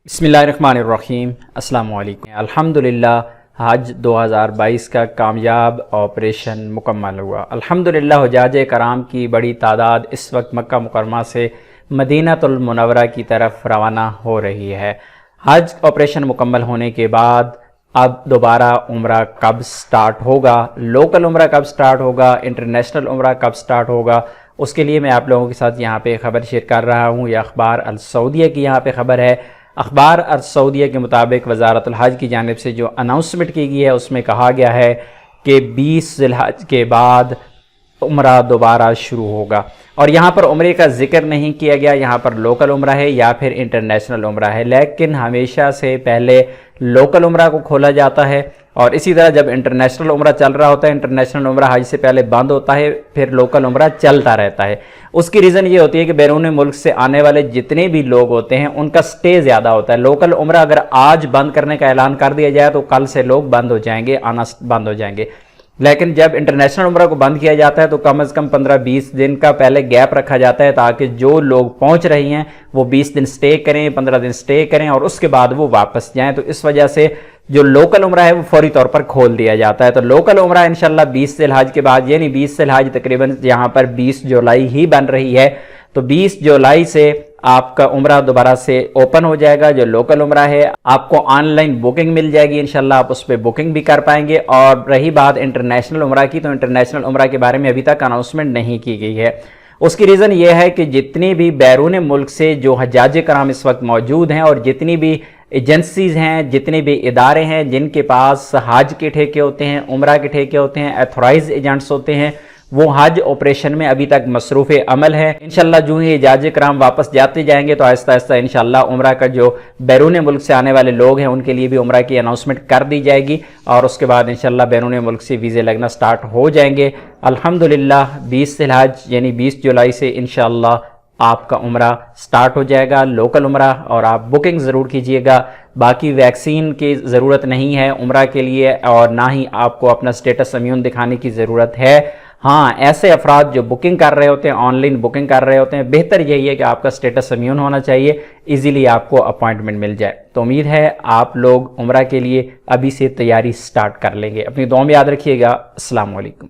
बिस्मिल्लाहिर्रहमानिर्रहीम। अस्सलाम वालेकुम। अल्हम्दुलिल्लाह हज 2022 का कामयाब ऑपरेशन मुकम्मल हुआ। अल्हम्दुलिल्लाह हुज्जाज कराम की बड़ी तादाद इस वक्त मक्का मुकर्रमा से मदीनातुल मुनव्वरा की तरफ रवाना हो रही है। हज ऑपरेशन मुकम्मल होने के बाद अब दोबारा उम्रा कब स्टार्ट होगा, लोकल उम्रा कब स्टार्ट होगा, इंटरनेशनल उम्रा कब स्टार्ट होगा, उसके लिए मैं आप लोगों के साथ यहाँ पे खबर शेयर कर रहा हूँ। यह अखबार अल सऊदिया की यहाँ पे खबर है। अखबार अल सऊदिया के मुताबिक वज़ारतुल हज की जानिब से जो अनाउंसमेंट की गई है उसमें कहा गया है कि 20 ज़िलहज के बाद उम्रा दोबारा शुरू होगा। और यहाँ पर उम्रे का जिक्र नहीं किया गया, यहाँ पर लोकल उम्रा है या फिर इंटरनेशनल उम्रा है, लेकिन हमेशा से पहले लोकल उम्रा को खोला जाता है और इसी तरह जब इंटरनेशनल उम्रा चल रहा होता है, इंटरनेशनल उम्रा हज से पहले बंद होता है, फिर लोकल उम्रा चलता रहता है। उसकी रीज़न ये होती है कि बैरून मुल्क से आने वाले जितने भी लोग होते हैं उनका स्टे ज़्यादा होता है। लोकल उम्रा अगर आज बंद करने का ऐलान कर दिया जाए तो कल से लोग बंद हो जाएंगे, आना बंद हो जाएंगे। लेकिन जब इंटरनेशनल उम्रा को बंद किया जाता है तो कम से कम 15-20 दिन का पहले गैप रखा जाता है ताकि जो लोग पहुंच रही हैं वो 20 दिन स्टे करें, 15 दिन स्टे करें और उसके बाद वो वापस जाएं। तो इस वजह से जो लोकल उम्रा है वो फौरी तौर पर खोल दिया जाता है। तो लोकल उम्रा इंशाल्लाह 20 ज़िलहज के बाद, यानी 20 ज़िलहज तकरीबन यहाँ पर 20 जुलाई ही बन रही है, तो 20 जुलाई से आपका उम्रा दोबारा से ओपन हो जाएगा। जो लोकल उम्रा है आपको ऑनलाइन बुकिंग मिल जाएगी, इंशाल्लाह आप उस पर बुकिंग भी कर पाएंगे। और रही बात इंटरनेशनल उम्रा की, तो इंटरनेशनल उम्रा के बारे में अभी तक अनाउंसमेंट नहीं की गई है। उसकी रीज़न ये है कि जितनी भी बैरून मुल्क से जो हज्जाज कराम इस वक्त मौजूद हैं और जितनी भी एजेंसीज़ हैं, जितने भी इदारे हैं जिनके पास हज के ठेके होते हैं, उम्रा के ठेके होते हैं, एथोराइज एजेंट्स होते हैं, वो हज ऑपरेशन में अभी तक मसरूफ़ अमल है। इंशाल्लाह जो ही हज्जाज कराम वापस जाते जाएंगे तो आहिस्ता आहिस्ता इंशाल्लाह उम्रा का जो बैरून मुल्क से आने वाले लोग हैं उनके लिए भी उम्रा की अनाउंसमेंट कर दी जाएगी और उसके बाद इंशाल्लाह बैरून मुल्क से वीज़े लगना स्टार्ट हो जाएंगे। अल्हम्दुलिल्लाह 20 ज़िलहज यानी 20 जुलाई से इंशाल्लाह आपका उम्रा स्टार्ट हो जाएगा, लोकल उम्रा, और आप बुकिंग ज़रूर कीजिएगा। बाकी वैक्सीन की ज़रूरत नहीं है उम्रा के लिए और ना ही आपको अपना स्टेटस इम्यून दिखाने की ज़रूरत है। हाँ, ऐसे अफराद जो बुकिंग कर रहे होते हैं, ऑनलाइन बुकिंग कर रहे होते हैं, बेहतर यही है कि आपका स्टेटस इम्यून होना चाहिए, इजीली आपको अपॉइंटमेंट मिल जाए। तो उम्मीद है आप लोग उम्रा के लिए अभी से तैयारी स्टार्ट कर लेंगे। अपनी दुआ में याद रखिएगा। अस्सलाम वालेकुम।